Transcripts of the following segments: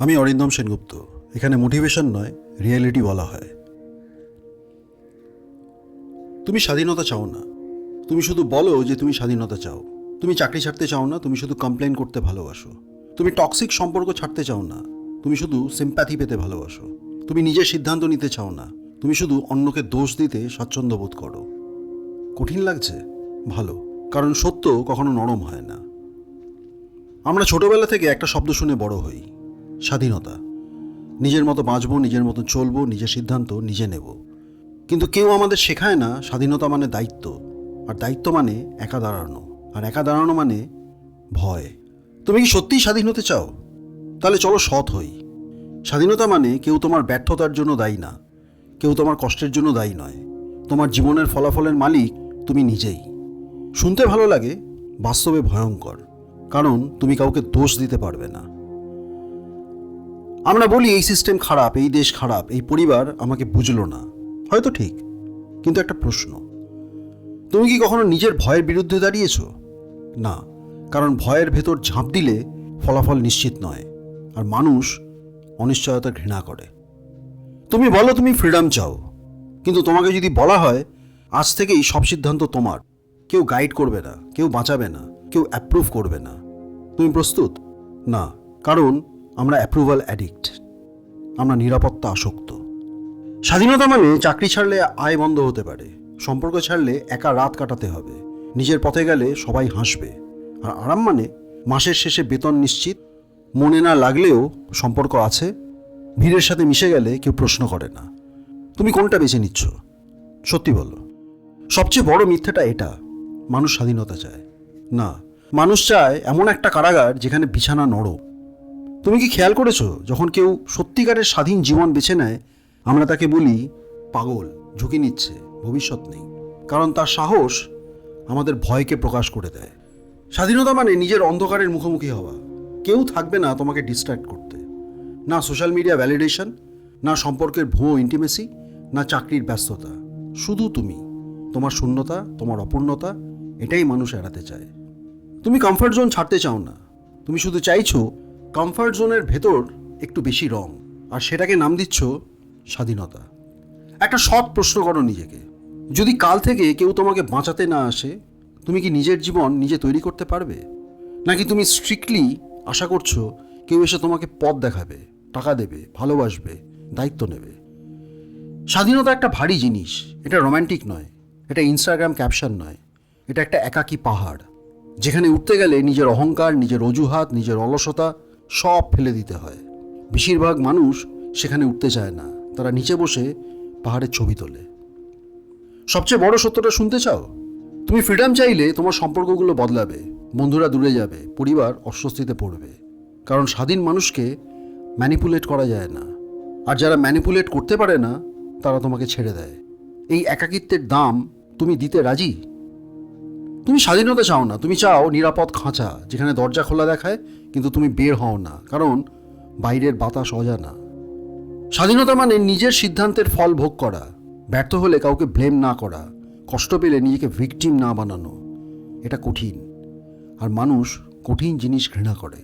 আমি অরিন্দম সেনগুপ্ত। এখানে মোটিভেশন নয়, রিয়েলিটি বলা হয়। তুমি স্বাধীনতা চাও না, তুমি শুধু বলো যে তুমি স্বাধীনতা চাও। তুমি চাকরি ছাড়তে চাও না, তুমি শুধু কমপ্লেন করতে ভালোবাসো। তুমি টক্সিক সম্পর্ক ছাড়তে চাও না, তুমি শুধু সিম্প্যাথি পেতে ভালোবাসো। তুমি নিজের সিদ্ধান্ত নিতে চাও না, তুমি শুধু অন্যকে দোষ দিতে স্বাচ্ছন্দ্য বোধ করো। কঠিন লাগছে? ভালো, কারণ সত্য কখনো নরম হয় না। আমরা ছোটবেলা থেকে একটা শব্দ শুনে বড় হই, স্বাধীনতা। নিজের মতো বাঁচবো, নিজের মতো চলবো, নিজের সিদ্ধান্ত নিজে নেব। কিন্তু কেউ আমাদের শেখায় না স্বাধীনতা মানে দায়িত্ব, আর দায়িত্ব মানে একা দাঁড়ানো, আর একা দাঁড়ানো মানে ভয়। তুমি কি সত্যিই স্বাধীন হতে চাও? তাহলে চলো সৎ হই। স্বাধীনতা মানে কেউ তোমার ব্যর্থতার জন্য দায়ী না, কেউ তোমার কষ্টের জন্য দায়ী নয়। তোমার জীবনের ফলাফলের মালিক তুমি নিজেই। শুনতে ভালো লাগে, বাস্তবে ভয়ঙ্কর, কারণ তুমি কাউকে দোষ দিতে পারবে না। আমরা বলি এই সিস্টেম খারাপ, এই দেশ খারাপ, এই পরিবার আমাকে বুঝলো না। হয়তো ঠিক, কিন্তু একটা প্রশ্ন, তুমি কি কখনো নিজের ভয়ের বিরুদ্ধে দাঁড়িয়েছ? না, কারণ ভয়ের ভেতর ঝাঁপ দিলে ফলাফল নিশ্চিত নয়, আর মানুষ অনিশ্চয়তা ঘৃণা করে। তুমি বলো তুমি ফ্রিডম চাও, কিন্তু তোমাকে যদি বলা হয় আজ থেকেই সব সিদ্ধান্ত তোমার, কেউ গাইড করবে না, কেউ বাঁচাবে না, কেউ অ্যাপ্রুভ করবে না, তুমি প্রস্তুত? না, কারণ আমরা অ্যাপ্রুভাল অ্যাডিক্ট, আমরা নিরাপত্তা আসক্ত। স্বাধীনতা মানে চাকরি ছাড়লে আয় বন্ধ হতে পারে, সম্পর্ক ছাড়লে একা রাত কাটাতে হবে, নিজের পথে গেলে সবাই হাসবে। আর আরাম মানে মাসের শেষে বেতন নিশ্চিত, মনে না লাগলেও সম্পর্ক আছে, ভিড়ের সাথে মিশে গেলে কেউ প্রশ্ন করে না। তুমি কোনটা বেছে নিচ্ছ? সত্যি বলো। সবচেয়ে বড় মিথ্যাটা এটা, মানুষ স্বাধীনতা চায় না, মানুষ চায় এমন একটা কারাগার যেখানে বিছানা নরম। তুমি কি খেয়াল করেছো, যখন কেউ সত্যিকারের স্বাধীন জীবন বেছে নেয় আমরা তাকে বলি পাগল, ঝুঁকি নিচ্ছে, ভবিষ্যৎ নেই। কারণ তার সাহস আমাদের ভয়কে প্রকাশ করে দেয়। স্বাধীনতা মানে নিজের অন্ধকারের মুখোমুখি হওয়া, কেউ থাকবে না তোমাকে ডিস্ট্র্যাক্ট করতে। না সোশ্যাল মিডিয়া ভ্যালিডেশন, না সম্পর্কের ভুয়ো ইন্টিমেসি, না চাকরির ব্যস্ততা। শুধু তুমি, তোমার শূন্যতা, তোমার অপূর্ণতা, এটাই মানুষ এড়াতে চায়। তুমি কমফর্ট জোন ছাড়তে চাও না, তুমি শুধু চাইছো কমফর্ট জোনের ভেতর একটু বেশি রং, আর সেটাকে নাম দিচ্ছ স্বাধীনতা। একটা সৎ প্রশ্ন করো নিজেকে, যদি কাল থেকে কেউ তোমাকে বাঁচাতে না আসে, তুমি কি নিজের জীবন নিজে তৈরি করতে পারবে? নাকি তুমি স্ট্রিক্টলি আশা করছো কেউ এসে তোমাকে পথ দেখাবে, টাকা দেবে, ভালোবাসবে, দায়িত্ব নেবে? স্বাধীনতা একটা ভারী জিনিস, এটা রোম্যান্টিক নয়, এটা ইনস্টাগ্রাম ক্যাপশন নয়, এটা একটা একাকী পাহাড়, যেখানে উঠতে গেলে নিজের অহংকার, নিজের অজুহাত, নিজের অলসতা সব ফেলে দিতে হয়। বেশিরভাগ মানুষ সেখানে উঠতে চায় না, তারা নিচে বসে পাহাড়ের ছবি তোলে। সবচেয়ে বড় সত্যটা শুনতে চাও? তুমি ফ্রিডম চাইলে তোমার সম্পর্কগুলো বদলাবে, বন্ধুরা দূরে যাবে, পরিবার অস্বস্তিতে পড়বে, কারণ স্বাধীন মানুষকে ম্যানিপুলেট করা যায় না, আর যারা ম্যানিপুলেট করতে পারে না তারা তোমাকে ছেড়ে দেয়। এই একাকিত্বের দাম তুমি দিতে রাজি? তুমি স্বাধীনতা চাও না, তুমি চাও নিরাপদ খাঁচা, যেখানে দরজা খোলা দেখায় কিন্তু তুমি বের হও না, কারণ বাইরের বাতাস অজানা। স্বাধীনতা মানে নিজের সিদ্ধান্তের ফল ভোগ করা, ব্যর্থ হলে কাউকে ব্লেম না করা, কষ্ট পেলে নিজেকে ভিকটিম না বানানো। এটা কঠিন, আর মানুষ কঠিন জিনিস ঘৃণা করে।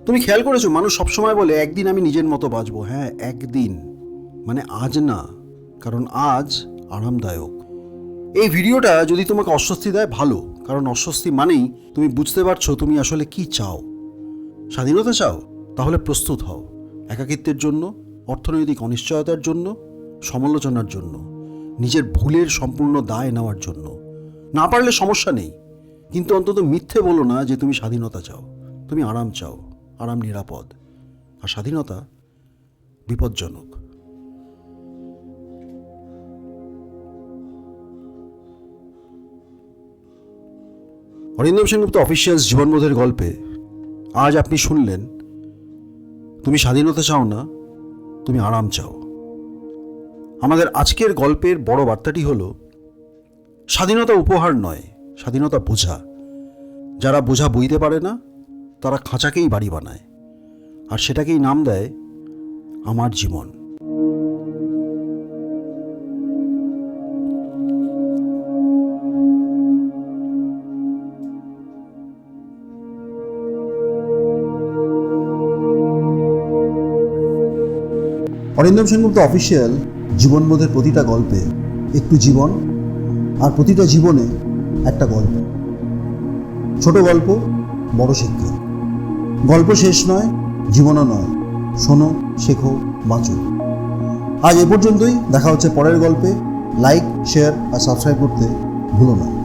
তুমি খেয়াল করেছো, মানুষ সবসময় বলে একদিন আমি নিজের মতো বাঁচবো। হ্যাঁ, একদিন, মানে আজ না, কারণ আজ আরামদায়ক। এই ভিডিওটা যদি তোমাকে অস্বস্তি দেয় ভালো, কারণ অস্বস্তি মানেই তুমি বুঝতে পারছো তুমি আসলে কি চাও। স্বাধীনতা চাও? তাহলে প্রস্তুত হও, একাকিত্বের জন্য, অর্থনৈতিক অনিশ্চয়তার জন্য, সমালোচনার জন্য, নিজের ভুলের সম্পূর্ণ দায় নেওয়ার জন্য। না পারলে সমস্যা নেই, কিন্তু অন্তত মিথ্যে বলো না যে তুমি স্বাধীনতা চাও। তুমি আরাম চাও, আরাম নিরাপদ, আর স্বাধীনতা বিপজ্জনক। অরিন্দম সেনগুপ্ত অফিসিয়ালস জীবনবোধের গল্পে আজ আপনি শুনলেন, তুমি স্বাধীনতা চাও না, তুমি আরাম চাও। আমাদের আজকের গল্পের বড় বার্তাটি হলো, স্বাধীনতা উপহার নয়, স্বাধীনতা বোঝা। যারা বোঝা বইতে পারে না তারা খাঁচাকেই বাড়ি বানায়, আর সেটাকেই নাম দেয় আমার জীবন। অরিন্দম সেনগুপ্ত অফিসিয়াল জীবনবোধের প্রতিটা গল্পে একটু জীবন, আর প্রতিটা জীবনে একটা গল্প। ছোট গল্প, বড় শিক্ষা। গল্প শেষ নয়, জীবনও নয়। শোনো, শেখো, বাঁচো। আজ এ পর্যন্তই। দেখা হচ্ছে পরের গল্পে। লাইক, শেয়ার আর সাবস্ক্রাইব করতে ভুলো না।